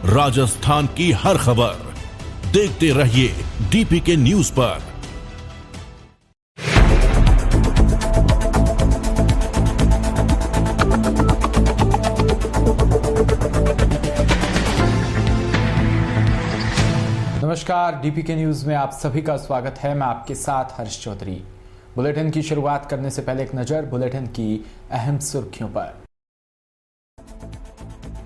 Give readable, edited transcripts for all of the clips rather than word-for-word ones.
राजस्थान की हर खबर देखते रहिए डीपीके न्यूज पर। नमस्कार, डीपीके न्यूज में आप सभी का स्वागत है। मैं आपके साथ हर्ष चौधरी। बुलेटिन की शुरुआत करने से पहले एक नजर बुलेटिन की अहम सुर्खियों पर।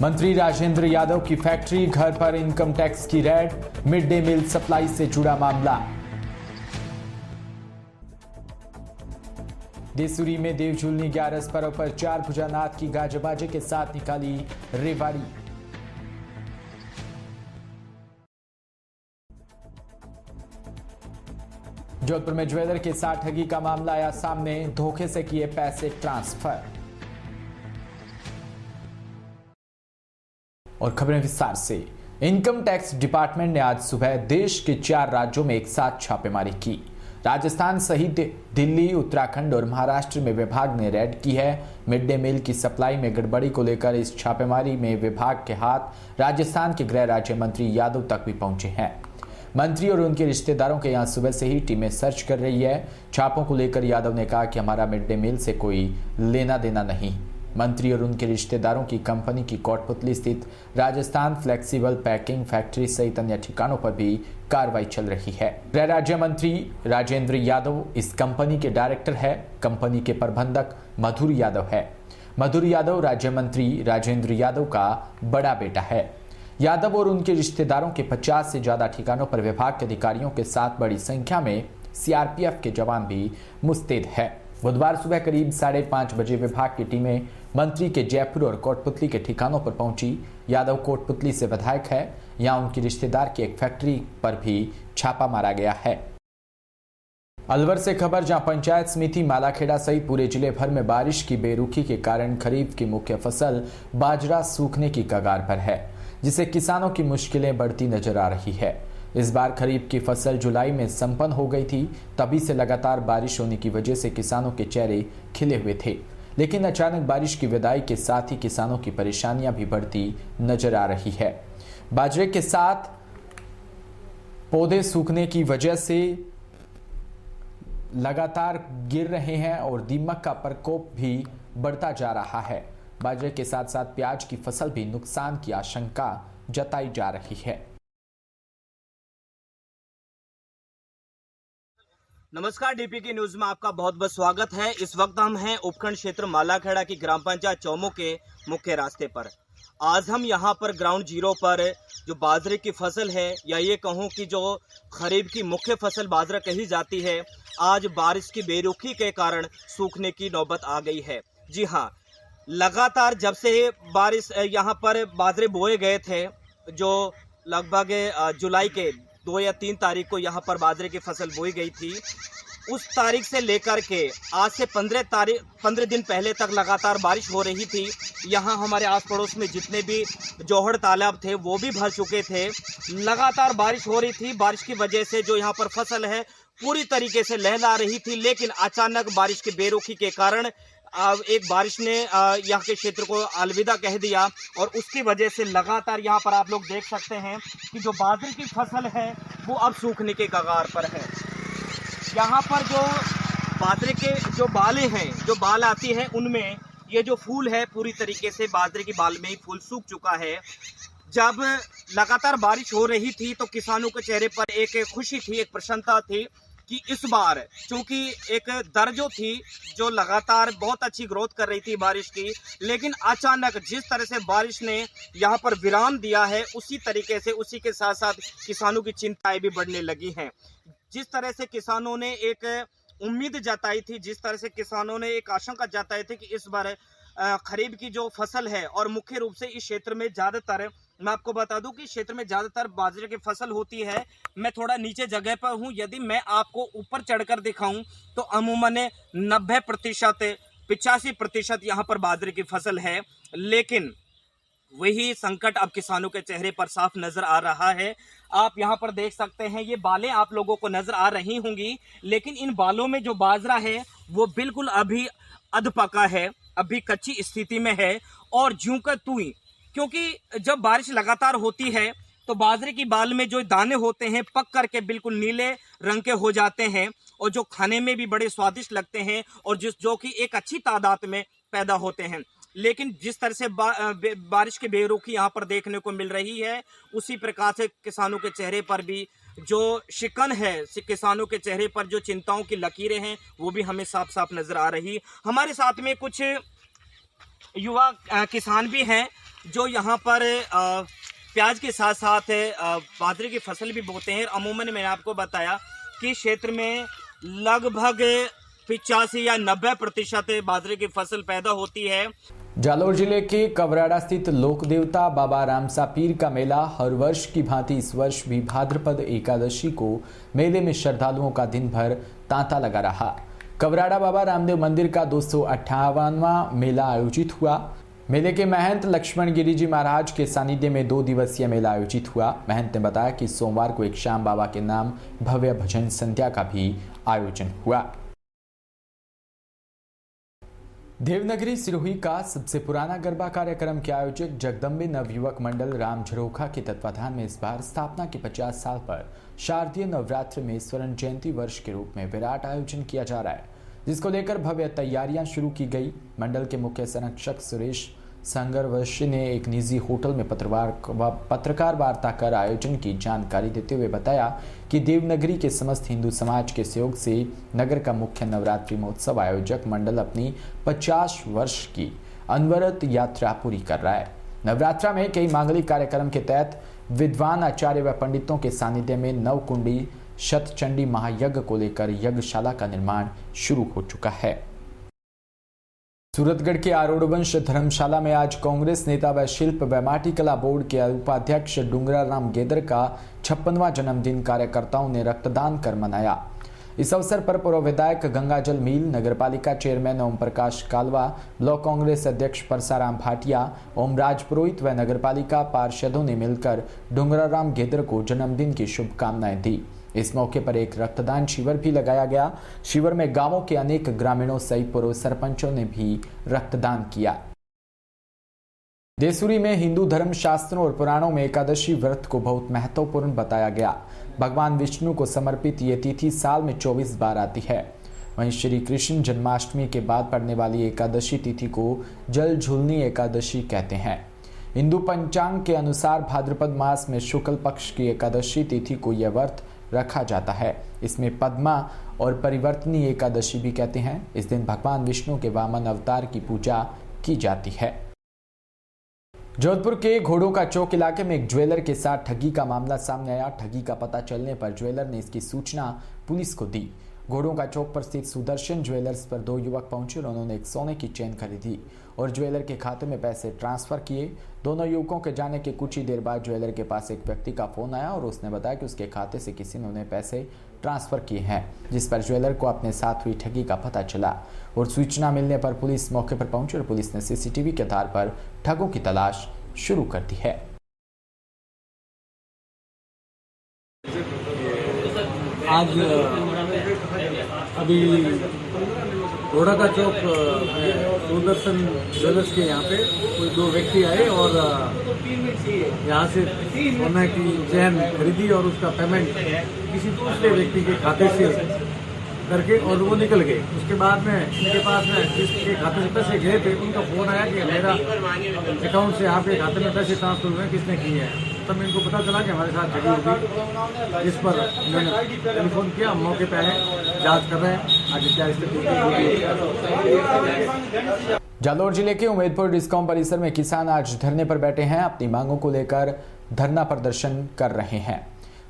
मंत्री राजेंद्र यादव की फैक्ट्री, घर पर इनकम टैक्स की raid, mid day meal supply से जुड़ा मामला। देसूरी में देवझूलनी 11 पर्व पर 4 भुजानाथ की गाजे बाजे के साथ निकाली रेवाड़ी। जोधपुर में ज्वेलर के साथ ठगी का मामला आया सामने, धोखे से किए पैसे ट्रांसफर। और खबरें विस्तार से। इनकम टैक्स डिपार्टमेंट ने आज सुबह देश के 4 राज्यों में एक साथ छापेमारी की। राजस्थान सहित दिल्ली, उत्तराखंड और महाराष्ट्र में विभाग ने रेड की है। मिड डे मील की सप्लाई में गड़बड़ी को लेकर इस छापेमारी में विभाग के हाथ राजस्थान के गृह राज्य मंत्री यादव तक भी पहुंचे हैं। मंत्री और उनके रिश्तेदारों के यहां सुबह से ही टीमें सर्च कर रही है। छापों को लेकर यादव ने कहा कि हमारा मिड डे मील से कोई लेना देना नहीं। मंत्री और उनके रिश्तेदारों की कंपनी की कोटपुतली स्थित राजस्थान फ्लेक्सिबल पैकिंग फैक्ट्री सहित अन्य ठिकानों पर भी कार्रवाई चल रही है। गृह राज्य मंत्री राजेंद्र यादव इस कंपनी के डायरेक्टर है। कंपनी के प्रबंधक मधुर यादव है। मधुर यादव राज्य मंत्री राजेंद्र यादव का बड़ा बेटा है। यादव और उनके रिश्तेदारों के 50 से ज्यादा ठिकानों पर विभाग के अधिकारियों के साथ बड़ी संख्या में सीआरपीएफ के जवान भी मुस्तैद है। बुधवार सुबह करीब 5:30 बजे विभाग की टीमें मंत्री के जयपुर और कोटपुतली के ठिकानों पर पहुंची। यादव कोटपुतली से विधायक है। यहां उनकी रिश्तेदार की एक फैक्ट्री पर भी छापा मारा गया है। अलवर से खबर, जहां पंचायत समिति मालाखेड़ा सहित पूरे जिले भर में बारिश की बेरुखी के कारण खरीफ की मुख्य फसल बाजरा सूखने की कगार पर है, जिससे किसानों की मुश्किलें बढ़ती नजर आ रही है। इस बार खरीफ की फसल जुलाई में संपन्न हो गई थी। तभी से लगातार बारिश होने की वजह से किसानों के चेहरे खिले हुए थे, लेकिन अचानक बारिश की विदाई के साथ ही किसानों की परेशानियां भी बढ़ती नजर आ रही है। बाजरे के साथ पौधे सूखने की वजह से लगातार गिर रहे हैं और दीमक का प्रकोप भी बढ़ता जा रहा है। बाजरे के साथ साथ प्याज की फसल भी नुकसान की आशंका जताई जा रही है। नमस्कार, डीपीके न्यूज में आपका बहुत बहुत स्वागत है। इस वक्त हम हैं उपखंड क्षेत्र मालाखेड़ा की ग्राम पंचायत चौमो के मुख्य रास्ते पर। आज हम यहां पर ग्राउंड जीरो पर जो बाजरे की फसल है, या ये कहूं कि जो खरीफ की मुख्य फसल बाजरा कही जाती है, आज बारिश की बेरुखी के कारण सूखने की नौबत आ गई है। जी हाँ, लगातार जब से बारिश यहाँ पर बाजरे बोए गए थे, जो लगभग जुलाई के 2 या 3 तारीख को यहाँ पर बाजरे की फसल बोई गई थी, उस तारीख से लेकर के आज से 15 दिन पहले तक लगातार बारिश हो रही थी। यहाँ हमारे आस पड़ोस में जितने भी जोहड़ तालाब थे वो भी भर चुके थे। लगातार बारिश हो रही थी। बारिश की वजह से जो यहाँ पर फसल है पूरी तरीके से लहला रही थी, लेकिन अचानक बारिश की बेरुखी के कारण एक बारिश ने यहाँ के क्षेत्र को अलविदा कह दिया, और उसकी वजह से लगातार यहाँ पर आप लोग देख सकते हैं कि जो बाजरे की फसल है वो अब सूखने के कगार पर है। यहाँ पर जो बाजरे के जो बालें हैं, जो बाल आती हैं, उनमें ये जो फूल है पूरी तरीके से बाजरे की बाल में ही फूल सूख चुका है। जब लगातार बारिश हो रही थी तो किसानों के चेहरे पर एक खुशी थी, एक प्रसन्नता थी कि इस बार चूंकि एक दर जो थी, जो लगातार बहुत अच्छी ग्रोथ कर रही थी बारिश की, लेकिन अचानक जिस तरह से बारिश ने यहाँ पर विराम दिया है, उसी तरीके से उसी के साथ साथ किसानों की चिंताएं भी बढ़ने लगी हैं। जिस तरह से किसानों ने एक उम्मीद जताई थी, जिस तरह से किसानों ने एक आशंका जताई थी कि इस बार खरीफ की जो फसल है, और मुख्य रूप से इस क्षेत्र में ज़्यादातर, मैं आपको बता दूं कि क्षेत्र में ज़्यादातर बाजरे की फसल होती है। मैं थोड़ा नीचे जगह पर हूं, यदि मैं आपको ऊपर चढ़कर दिखाऊं तो अमूमन 90% 85% यहाँ पर बाजरे की फसल है, लेकिन वही संकट अब किसानों के चेहरे पर साफ नजर आ रहा है। आप यहाँ पर देख सकते हैं, ये बालें आप लोगों को नजर आ रही होंगी, लेकिन इन बालों में जो बाजरा है वो बिल्कुल अभी अधपका है, अभी कच्ची स्थिति में है, और ज्यों का त्यों क्योंकि जब बारिश लगातार होती है तो बाजरे की बाल में जो दाने होते हैं पक करके बिल्कुल नीले रंग के हो जाते हैं और जो खाने में भी बड़े स्वादिष्ट लगते हैं और जो कि एक अच्छी तादाद में पैदा होते हैं। लेकिन जिस तरह से बारिश की बेरुखी यहाँ पर देखने को मिल रही है, उसी प्रकार से किसानों के चेहरे पर भी जो शिकन है, किसानों के चेहरे पर जो चिंताओं की लकीरें हैं वो भी हमें साफ साफ नजर आ रही। हमारे साथ में कुछ युवा किसान भी हैं जो यहाँ पर प्याज के साथ साथ बाजरे की फसल भी बोते हैं। अमूमन मैंने आपको बताया कि क्षेत्र में लगभग 85 या 90% बाजरे की फसल पैदा होती है। जालौर जिले के कवराड़ा स्थित लोक देवता बाबा रामसा पीर का मेला हर वर्ष की भांति इस वर्ष भी भाद्रपद एकादशी को मेले में श्रद्धालुओं का दिन भर तांता लगा रहा। कवराड़ा बाबा रामदेव मंदिर का 258वां मेला आयोजित हुआ। मेले के महंत लक्ष्मण गिरी जी महाराज के सानिध्य में 2 दिवसीय मेला आयोजित हुआ। महंत ने बताया कि सोमवार को एक श्याम बाबा के नाम भव्य भजन संध्या का भी आयोजन हुआ। देवनगरी सिरोही का सबसे पुराना गरबा कार्यक्रम के आयोजक जगदम्बे नवयुवक मंडल राम झरोखा के तत्वाधान में इस बार स्थापना के 50 साल पर शारदीय नवरात्र में स्वर्ण जयंती वर्ष के रूप में विराट आयोजन किया जा रहा है, जिसको लेकर भव्य तैयारियां शुरू की गई। मंडल के मुख्य संरक्षक सुरेश संगरवशी ने एक निजी होटल में पत्रकार वार्ता कर आयोजन की जानकारी देते हुए बताया कि देवनगरी के समस्त हिंदू समाज के सहयोग से नगर का मुख्य नवरात्रि महोत्सव आयोजक मंडल अपनी 50 वर्ष की अनवरत यात्रा पूरी कर रहा है। नवरात्रा में कई मांगलिक कार्यक्रम के तहत विद्वान आचार्य व पंडितों के सानिध्य में नवकुंडी शतचंडी महायज्ञ को लेकर यज्ञशाला का निर्माण शुरू हो चुका है। सूरतगढ़ के आरोड़वंश धर्मशाला में आज कांग्रेस नेता व शिल्प व माटी कला बोर्ड के उपाध्यक्ष डुंगराराम गेदर का 56वां जन्मदिन कार्यकर्ताओं ने रक्तदान कर मनाया। इस अवसर पर पूर्व विधायक गंगाजल मील, नगरपालिका चेयरमैन ओम प्रकाश कालवा, ब्लॉक कांग्रेस अध्यक्ष परसाराम भाटिया, ओमराज पुरोहित व नगरपालिका पार्षदों ने मिलकर डुंगराराम गेदर को जन्मदिन की शुभकामनाएं दी। इस मौके पर एक रक्तदान शिविर भी लगाया गया। शिविर में गांवों के अनेक ग्रामीणों सहित पूर्व सरपंचों ने भी रक्तदान किया। देसूरी में हिंदू धर्म शास्त्रों और पुराणों में एकादशी व्रत को बहुत महत्वपूर्ण बताया गया। भगवान विष्णु को समर्पित ये तिथि साल में 24 बार आती है। वहीं श्री कृष्ण जन्माष्टमी के बाद पड़ने वाली एकादशी तिथि को जल झूलनी एकादशी कहते हैं। हिंदू पंचांग के अनुसार भाद्रपद मास में शुक्ल पक्ष की एकादशी तिथि को यह व्रत रखा जाता है। इसमें पद्मा और परिवर्तनी एकादशी भी कहते हैं। इस दिन भगवान विष्णु के वामन अवतार की पूजा की जाती है। जोधपुर के घोड़ों का चौक इलाके में एक ज्वेलर के साथ ठगी का मामला सामने आया। ठगी का पता चलने पर ज्वेलर ने इसकी सूचना पुलिस को दी। घोड़ों का चौक पर स्थित सुदर्शन ज्वेलर्स पर 2 युवक पहुंचे और उन्होंने एक सोने की चेन खरीदी और ज्वेलर के खाते में पैसे ट्रांसफर किए। दोनों युवकों के जाने के कुछ ही देर बाद ज्वेलर के पास एक व्यक्ति का फोन आया और उसने बताया कि उसके खाते से किसी ने उन्हें पैसे ट्रांसफर किए हैं, जिस पर ज्वेलर को अपने साथ हुई ठगी का पता चला और सूचना मिलने पर पुलिस मौके पर पहुंची और पुलिस ने सीसीटीवी के आधार पर ठगों की तलाश शुरू कर दी है। आज अभी घोड़ा का चौक सुदर्शन ज्वेलर्स के यहाँ पे कोई 2 व्यक्ति आए और यहाँ से सोने की चेन खरीदी और उसका पेमेंट किसी दूसरे व्यक्ति के खाते से करके और वो निकल गए। उसके बाद में इनके पास में जिसके खाते से पैसे गए थे उनका फोन आया कि मेरा अकाउंट से आपके खाते में पैसे ट्रांसफर हुए, किसने किए हैं। तब इनको पता चला कि हमारे साथ ठगी होगी, जिस पर उन्होंने टेलीफोन किया। हम मौके पर आए, जांच कर रहे हैं आगे क्या स्थिति। जालौर जिले के उम्मेदपुर डिस्कॉम परिसर में किसान आज धरने पर बैठे हैं। अपनी मांगों को लेकर धरना प्रदर्शन कर रहे हैं।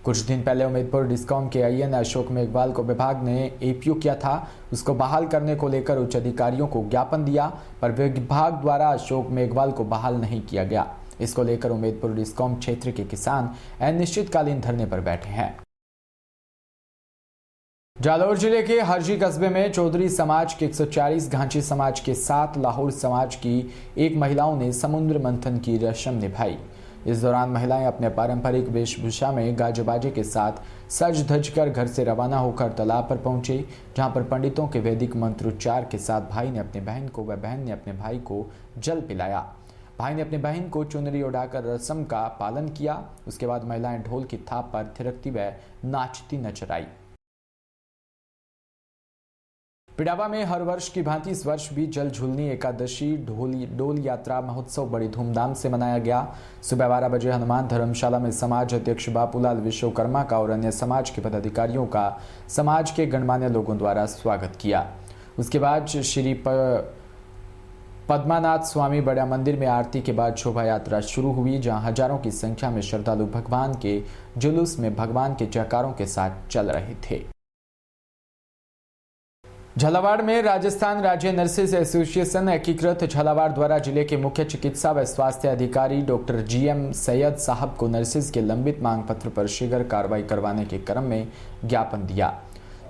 कुछ दिन पहले उम्मेदपुर डिस्कॉम के आईएन अशोक मेघवाल को विभाग ने एपीओ किया था। उसको बहाल करने को लेकर उच्च अधिकारियों को ज्ञापन दिया, पर विभाग द्वारा अशोक मेघवाल को बहाल नहीं किया गया। इसको लेकर उम्मेदपुर डिस्कॉम क्षेत्र के किसान अनिश्चितकालीन धरने पर बैठे हैं। जालौर जिले के हरजी कस्बे में चौधरी समाज के 140, घांची समाज के 7, लाहौर समाज की 1 महिलाओं ने समुद्र मंथन की रस्म निभाई। इस दौरान महिलाएं अपने पारंपरिक वेशभूषा में गाजे बाजे के साथ सज धज कर घर से रवाना होकर तालाब पर पहुंचे, जहां पर पंडितों के वैदिक मंत्रोच्चार के साथ भाई ने अपनी बहन को व बहन ने अपने भाई को जल पिलाया। भाई ने अपनी बहन को चुनरी उड़ाकर रस्म का पालन किया। उसके बाद महिलाएं ढोल की थाप पर थिरकती व नाचती नजर आई। पिडावा में हर वर्ष की भांति इस वर्ष भी जल झूलनी एकादशी डोल यात्रा महोत्सव बड़ी धूमधाम से मनाया गया। सुबह 12 बजे हनुमान धर्मशाला में समाज अध्यक्ष बापूलाल विश्वकर्मा का और अन्य समाज के पदाधिकारियों का समाज के गणमान्य लोगों द्वारा स्वागत किया। उसके बाद श्री पद्मानाथ स्वामी बड़ा मंदिर में आरती के बाद शोभा यात्रा शुरू हुई, जहां हजारों की संख्या में श्रद्धालु भगवान के जुलूस में भगवान के जयकारों के साथ चल रहे थे। झालावाड़ में राजस्थान राज्य नर्सेज एसोसिएशन एकीकृत झालावाड़ द्वारा जिले के मुख्य चिकित्सा व स्वास्थ्य अधिकारी डॉक्टर GM सैयद साहब को नर्सेज के लंबित मांग पत्र पर शीघ्र कार्रवाई करवाने के क्रम में ज्ञापन दिया।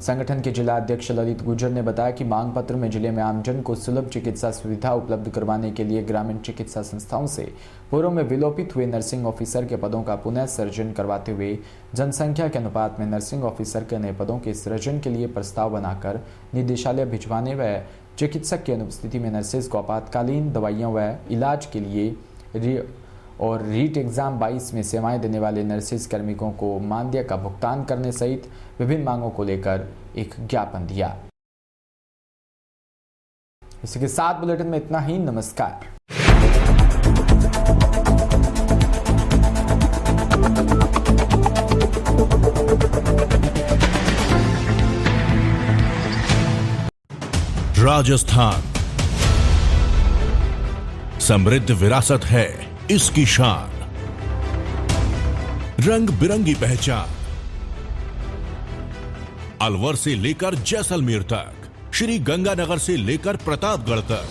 संगठन के जिला अध्यक्ष ललित गुर्जर ने बताया कि मांग पत्र में जिले में आमजन को सुलभ चिकित्सा सुविधा उपलब्ध करवाने के लिए ग्रामीण चिकित्सा संस्थाओं से पूर्व में विलोपित हुए नर्सिंग ऑफिसर के पदों का पुनः सृजन करवाते हुए जनसंख्या के अनुपात में नर्सिंग ऑफिसर के नए पदों के सृजन के लिए प्रस्ताव बनाकर निदेशालय भिजवाने व चिकित्सक की अनुपस्थिति में नर्सेज को आपातकालीन दवाइयों व इलाज के लिए और रीट एग्जाम 22 में सेवाएं देने वाले नर्सेज कार्मिकों को मानदेय का भुगतान करने सहित विभिन्न मांगों को लेकर एक ज्ञापन दिया। इसी के साथ बुलेटिन में इतना ही। नमस्कार। राजस्थान समृद्ध विरासत है इसकी शान, रंग बिरंगी पहचान। अलवर से लेकर जैसलमेर तक, श्री गंगानगर से लेकर प्रतापगढ़ तक,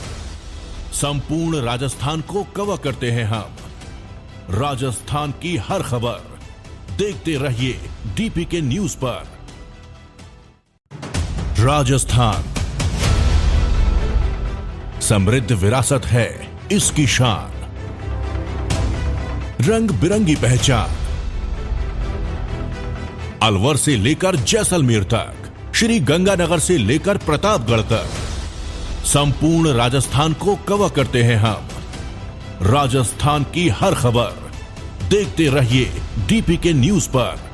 संपूर्ण राजस्थान को कवर करते हैं हम। राजस्थान की हर खबर देखते रहिए DPK न्यूज पर। राजस्थान समृद्ध विरासत है इसकी शान, रंग बिरंगी पहचान। अलवर से लेकर जैसलमेर तक, श्री गंगानगर से लेकर प्रतापगढ़ तक, संपूर्ण राजस्थान को कवर करते हैं हम। राजस्थान की हर खबर देखते रहिए DPK न्यूज पर।